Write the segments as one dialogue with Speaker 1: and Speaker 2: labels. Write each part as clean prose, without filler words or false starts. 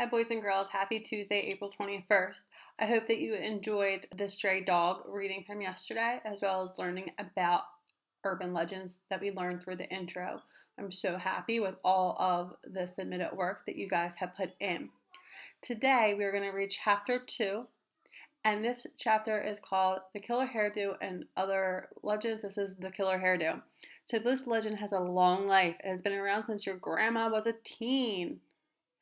Speaker 1: Hi, boys and girls. Happy Tuesday, April 21st. I hope that you enjoyed the stray dog reading from yesterday, as well as learning about urban legends that we learned through the intro. I'm so happy with all of the submitted work that you guys have put in. Today, we're going to read chapter 2, and this chapter is called The Killer Hairdo and Other Legends. This is The Killer Hairdo. So, this legend has a long life. It has been around since your grandma was a teen.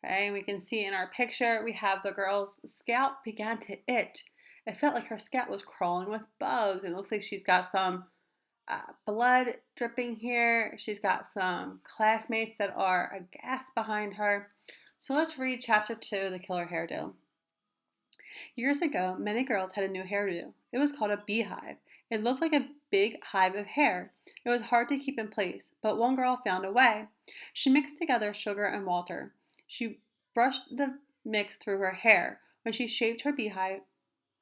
Speaker 1: Okay, and we can see in our picture, we have the girl's scalp began to itch. It felt like her scalp was crawling with bugs. It looks like she's got some blood dripping here. She's got some classmates that are aghast behind her. So let's read chapter 2, The Killer Hairdo. Years ago, many girls had a new hairdo. It was called a beehive. It looked like a big hive of hair. It was hard to keep in place, but one girl found a way. She mixed together sugar and water. She brushed the mix through her hair. When she shaved her beehive,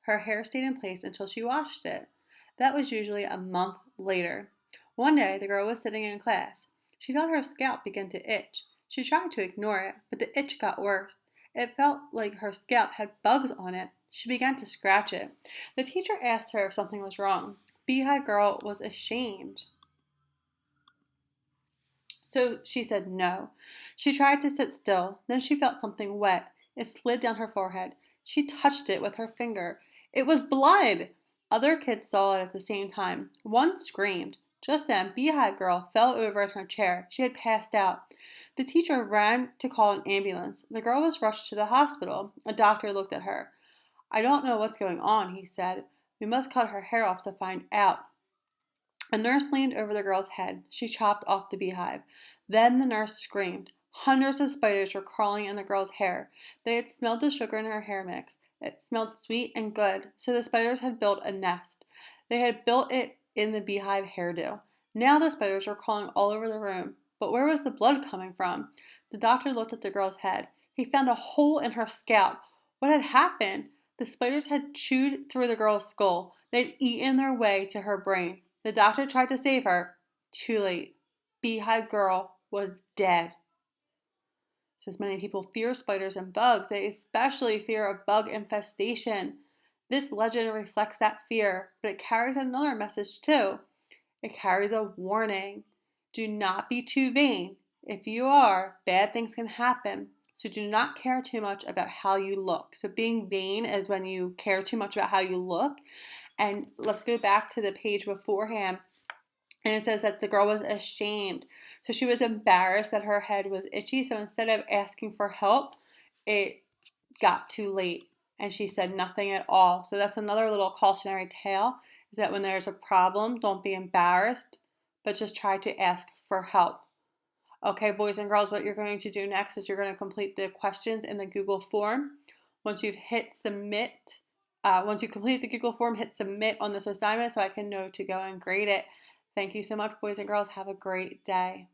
Speaker 1: her hair stayed in place until she washed it. That was usually a month later. One day, the girl was sitting in class. She felt her scalp begin to itch. She tried to ignore it, but the itch got worse. It felt like her scalp had bugs on it. She began to scratch it. The teacher asked her if something was wrong. Beehive Girl was ashamed. So she said no. She tried to sit still. Then she felt something wet. It slid down her forehead. She touched it with her finger. It was blood! Other kids saw it at the same time. One screamed. Just then, Beehive Girl fell over in her chair. She had passed out. The teacher ran to call an ambulance. The girl was rushed to the hospital. A doctor looked at her. I don't know what's going on, he said. We must cut her hair off to find out. A nurse leaned over the girl's head. She chopped off the beehive. Then the nurse screamed. Hundreds of spiders were crawling in the girl's hair. They had smelled the sugar in her hair mix. It smelled sweet and good, so the spiders had built a nest. They had built it in the beehive hairdo. Now the spiders were crawling all over the room. But where was the blood coming from? The doctor looked at the girl's head. He found a hole in her scalp. What had happened? The spiders had chewed through the girl's skull. They'd eaten their way to her brain. The doctor tried to save her. Too late. Beehive Girl was dead. Since many people fear spiders and bugs, they especially fear a bug infestation. This legend reflects that fear, but it carries another message too. It carries a warning. Do not be too vain. If you are, bad things can happen. So do not care too much about how you look. So being vain is when you care too much about how you look. And let's go back to the page beforehand. And it says that the girl was ashamed. So she was embarrassed that her head was itchy. So instead of asking for help, it got too late. And she said nothing at all. So that's another little cautionary tale, is that when there's a problem, don't be embarrassed, but just try to ask for help. Okay, boys and girls, what you're going to do next is you're going to complete the questions in the Google form. Once you've hit submit, once you complete the Google form, hit submit on this assignment so I can know to go and grade it. Thank you so much, boys and girls. Have a great day.